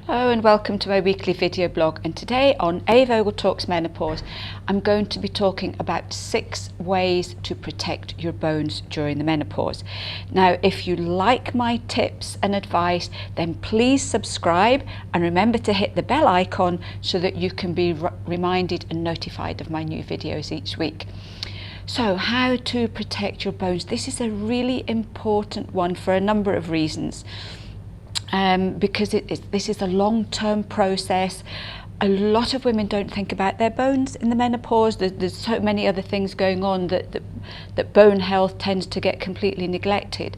Hello and welcome to my weekly video blog, and today on A.Vogel Talks Menopause I'm going to be talking about 6 ways to protect your bones during the menopause. Now if you like my tips and advice, then please subscribe and remember to hit the bell icon so that you can be reminded and notified of my new videos each week. So how to protect your bones. This is a really important one for a number of reasons. Because this is a long-term process. A lot of women don't think about their bones in the menopause. There's so many other things going on that bone health tends to get completely neglected.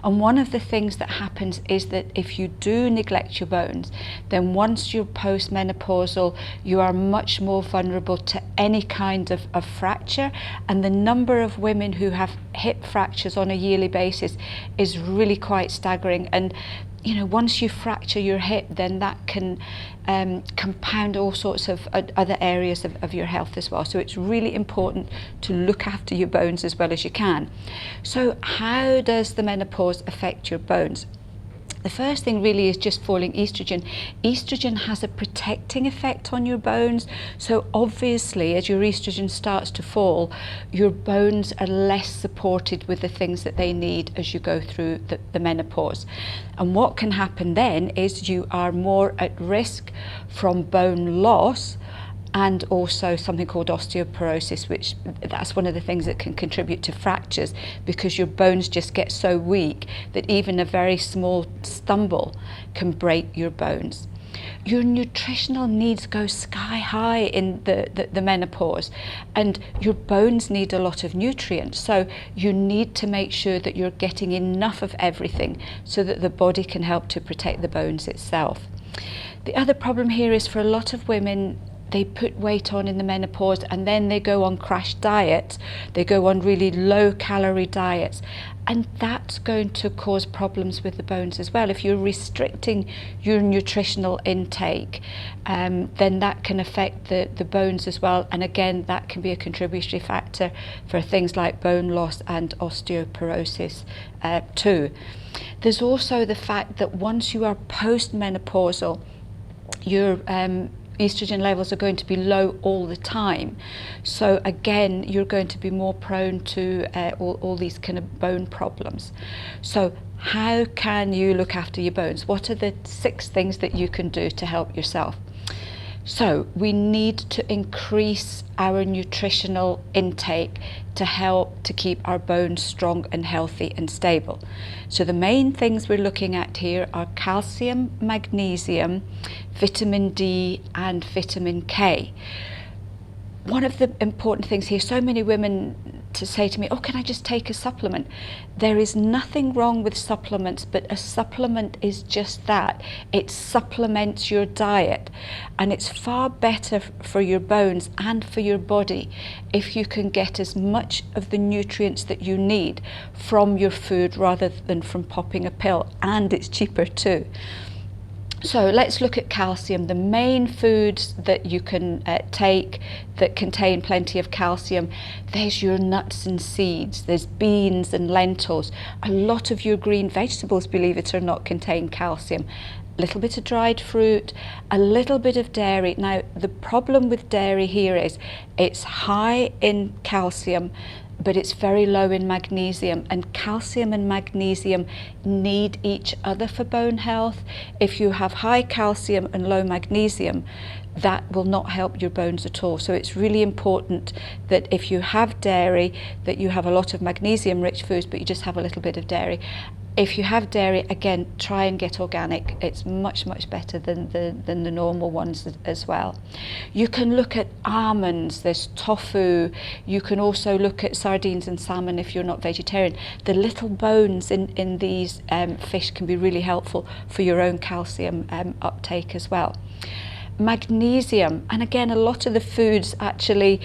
And one of the things that happens is that if you do neglect your bones, then once you're postmenopausal, you are much more vulnerable to any kind of fracture. And the number of women who have hip fractures on a yearly basis is really quite staggering. And you know, once you fracture your hip, then that can compound all sorts of other areas of your health as well. So it's really important to look after your bones as well as you can. So how does the menopause affect your bones? The first thing really is just falling estrogen. Estrogen has a protecting effect on your bones. So obviously, as your estrogen starts to fall, your bones are less supported with the things that they need as you go through the menopause. And what can happen then is you are more at risk from bone loss, and also something called osteoporosis, which that's one of the things that can contribute to fractures, because your bones just get so weak that even a very small stumble can break your bones. Your nutritional needs go sky high in the menopause, and your bones need a lot of nutrients. So you need to make sure that you're getting enough of everything so that the body can help to protect the bones itself. The other problem here is for a lot of women, they put weight on in the menopause and then they go on crash diets. They go on really low calorie diets, and that's going to cause problems with the bones as well. If you're restricting your nutritional intake, then that can affect the bones as well, and again that can be a contributory factor for things like bone loss and osteoporosis too. There's also the fact that once you are postmenopausal, your estrogen levels are going to be low all the time. So again, you're going to be more prone to all these kind of bone problems. So how can you look after your bones? What are the 6 things that you can do to help yourself? So we need to increase our nutritional intake to help to keep our bones strong and healthy and stable. So the main things we're looking at here are calcium, magnesium, vitamin D and vitamin K. One of the important things here, so many women to say to me, oh, can I just take a supplement? There is nothing wrong with supplements, but a supplement is just that. It supplements your diet, and it's far better for your bones and for your body if you can get as much of the nutrients that you need from your food rather than from popping a pill, and it's cheaper too. So let's look at calcium. The main foods that you can take that contain plenty of calcium, there's your nuts and seeds, there's beans and lentils. A lot of your green vegetables, believe it or not, contain calcium. A little bit of dried fruit, a little bit of dairy. Now the problem with dairy here is it's high in calcium, but it's very low in magnesium, and calcium and magnesium need each other for bone health. If you have high calcium and low magnesium, that will not help your bones at all. So it's really important that if you have dairy, that you have a lot of magnesium rich foods, but you just have a little bit of dairy. If you have dairy, again, try and get organic. It's much better than the normal ones as well. You can look at almonds, there's tofu. You can also look at sardines and salmon if you're not vegetarian. The little bones in these fish can be really helpful for your own calcium uptake as well. Magnesium, and again, a lot of the foods actually,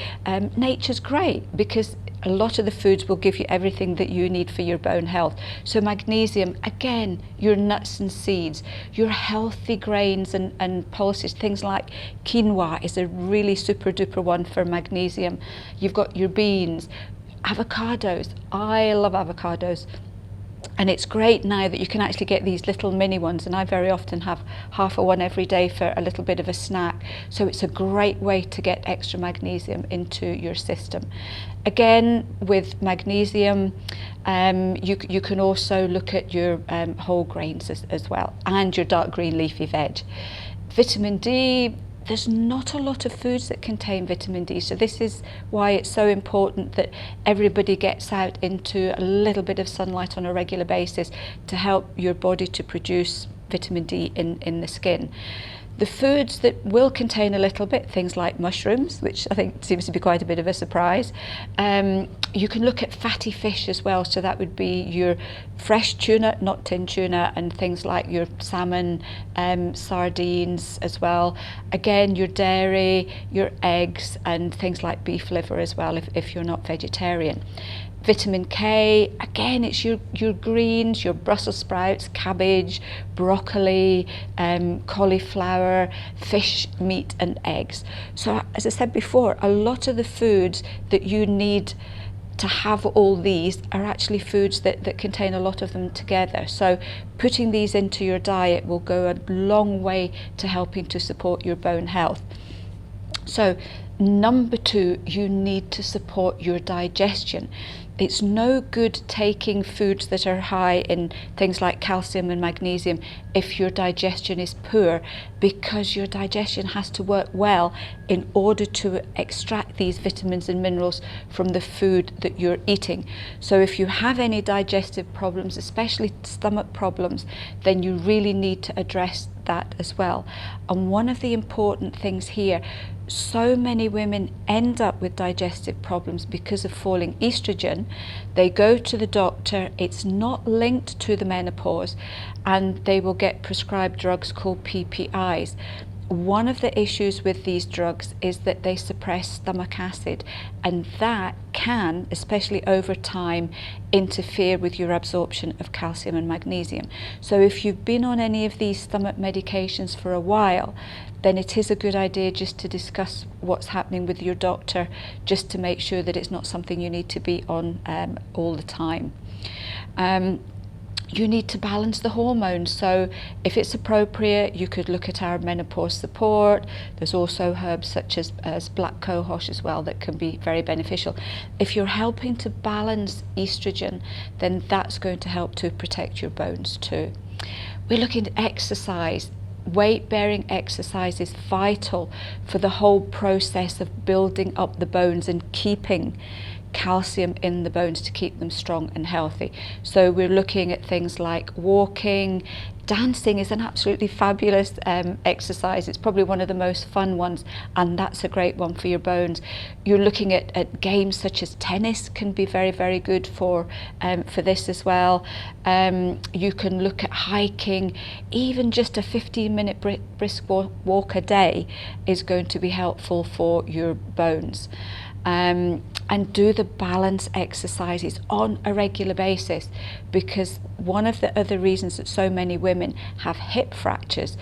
nature's great because a lot of the foods will give you everything that you need for your bone health. So magnesium, again, your nuts and seeds, your healthy grains and pulses, things like quinoa is a really super duper one for magnesium. You've got your beans, avocados. I love avocados. And it's great now that you can actually get these little mini ones, and I very often have half a one every day for a little bit of a snack. So it's a great way to get extra magnesium into your system. Again, with magnesium, you can also look at your whole grains as well, and your dark green leafy veg. Vitamin D, there's not a lot of foods that contain vitamin D, so this is why it's so important that everybody gets out into a little bit of sunlight on a regular basis to help your body to produce vitamin D in the skin. The foods that will contain a little bit, things like mushrooms, which I think seems to be quite a bit of a surprise. You can look at fatty fish as well, so that would be your fresh tuna, not tin tuna, and things like your salmon, sardines as well. Again, your dairy, your eggs, and things like beef liver as well if you're not vegetarian. Vitamin K, again, it's your greens, your Brussels sprouts, cabbage, broccoli, cauliflower, fish, meat and eggs. So as I said before, a lot of the foods that you need to have all these are actually foods that contain a lot of them together. So putting these into your diet will go a long way to helping to support your bone health. So number 2, you need to support your digestion. It's no good taking foods that are high in things like calcium and magnesium if your digestion is poor, because your digestion has to work well in order to extract these vitamins and minerals from the food that you're eating. So if you have any digestive problems, especially stomach problems, then you really need to address that as well. And one of the important things here, so many women end up with digestive problems because of falling estrogen. They go to the doctor, it's not linked to the menopause, and they will get prescribed drugs called PPIs. One of the issues with these drugs is that they suppress stomach acid, and that can, especially over time, interfere with your absorption of calcium and magnesium. So if you've been on any of these stomach medications for a while, then it is a good idea just to discuss what's happening with your doctor, just to make sure that it's not something you need to be on all the time. You need to balance the hormones. So if it's appropriate, you could look at our menopause support. There's also herbs such as black cohosh as well that can be very beneficial. If you're helping to balance estrogen, then that's going to help to protect your bones too. We're looking at exercise. Weight-bearing exercise is vital for the whole process of building up the bones and keeping calcium in the bones to keep them strong and healthy. So we're looking at things like walking. Dancing is an absolutely fabulous exercise. It's probably one of the most fun ones, and that's a great one for your bones. You're looking at games such as tennis can be very, very good for this as well. You can look at hiking. Even just a 15-minute brisk walk a day is going to be helpful for your bones. And do the balance exercises on a regular basis, because one of the other reasons that so many women have hip fractures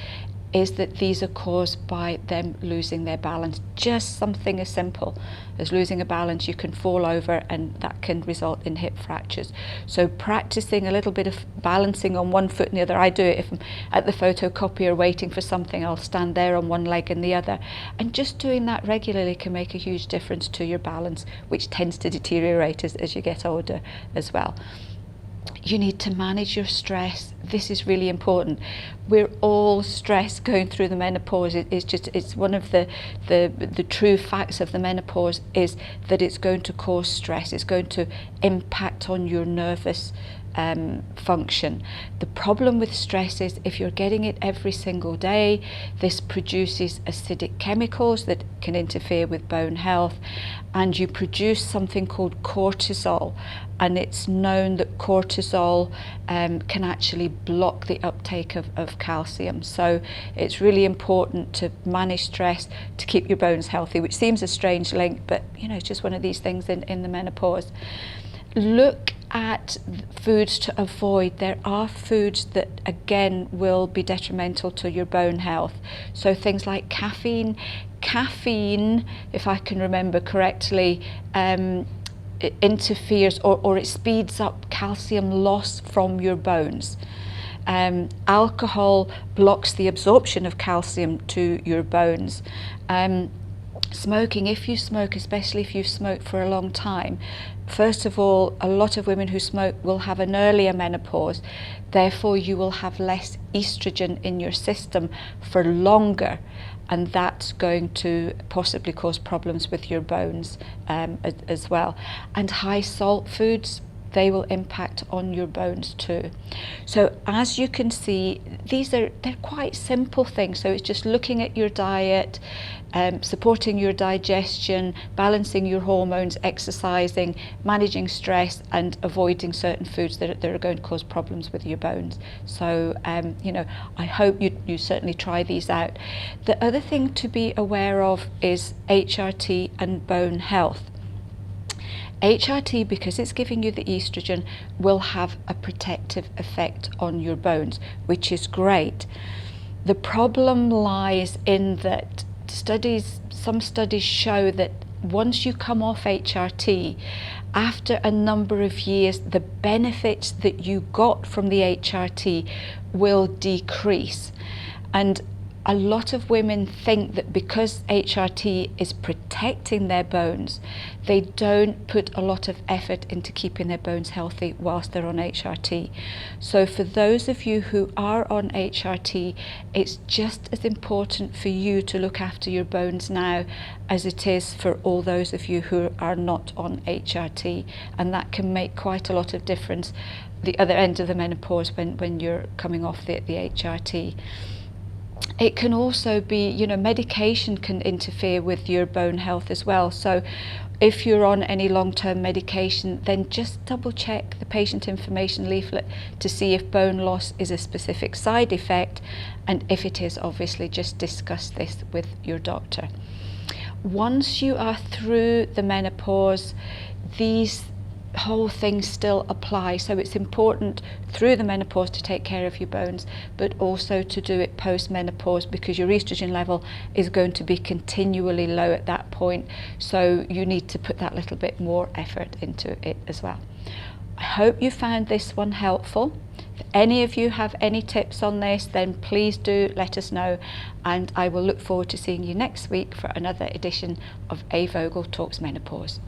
is that these are caused by them losing their balance. Just something as simple as losing a balance, you can fall over and that can result in hip fractures. So practicing a little bit of balancing on one foot and the other. I do it if I'm at the photocopier waiting for something, I'll stand there on one leg and the other. And just doing that regularly can make a huge difference to your balance, which tends to deteriorate as you get older as well. You need to manage your stress. This is really important. We're all stressed going through the menopause. It's one of the true facts of the menopause is that it's going to cause stress. It's going to impact on your nervous function. The problem with stress is if you're getting it every single day, this produces acidic chemicals that can interfere with bone health, and you produce something called cortisol, and it's known that cortisol can actually block the uptake of calcium. So it's really important to manage stress to keep your bones healthy, which seems a strange link, but you know, it's just one of these things in the menopause. Look at foods to avoid. There are foods that again will be detrimental to your bone health. So things like caffeine, if I can remember correctly, it interferes or it speeds up calcium loss from your bones. Alcohol blocks the absorption of calcium to your bones. Smoking, if you smoke, especially if you've smoked for a long time, first of all, a lot of women who smoke will have an earlier menopause. Therefore, you will have less estrogen in your system for longer, and that's going to possibly cause problems with your bones as well. And high salt foods, they will impact on your bones too. So as you can see, they're quite simple things. So it's just looking at your diet, supporting your digestion, balancing your hormones, exercising, managing stress, and avoiding certain foods that are going to cause problems with your bones. So I hope you certainly try these out. The other thing to be aware of is HRT and bone health. HRT, because it's giving you the estrogen, will have a protective effect on your bones, which is great. The problem lies in that some studies show that once you come off HRT, after a number of years, the benefits that you got from the HRT will decrease. And a lot of women think that because HRT is protecting their bones, they don't put a lot of effort into keeping their bones healthy whilst they're on HRT. So for those of you who are on HRT, it's just as important for you to look after your bones now as it is for all those of you who are not on HRT. And that can make quite a lot of difference the other end of the menopause when you're coming off the HRT. It can also be, medication can interfere with your bone health as well. So if you're on any long-term medication, then just double check the patient information leaflet to see if bone loss is a specific side effect. And if it is, obviously just discuss this with your doctor. Once you are through the menopause, these whole things still apply. So it's important through the menopause to take care of your bones, but also to do it post-menopause, because your estrogen level is going to be continually low at that point. So you need to put that little bit more effort into it as well. I hope you found this one helpful. If any of you have any tips on this, then please do let us know, and I will look forward to seeing you next week for another edition of A.Vogel Talks Menopause.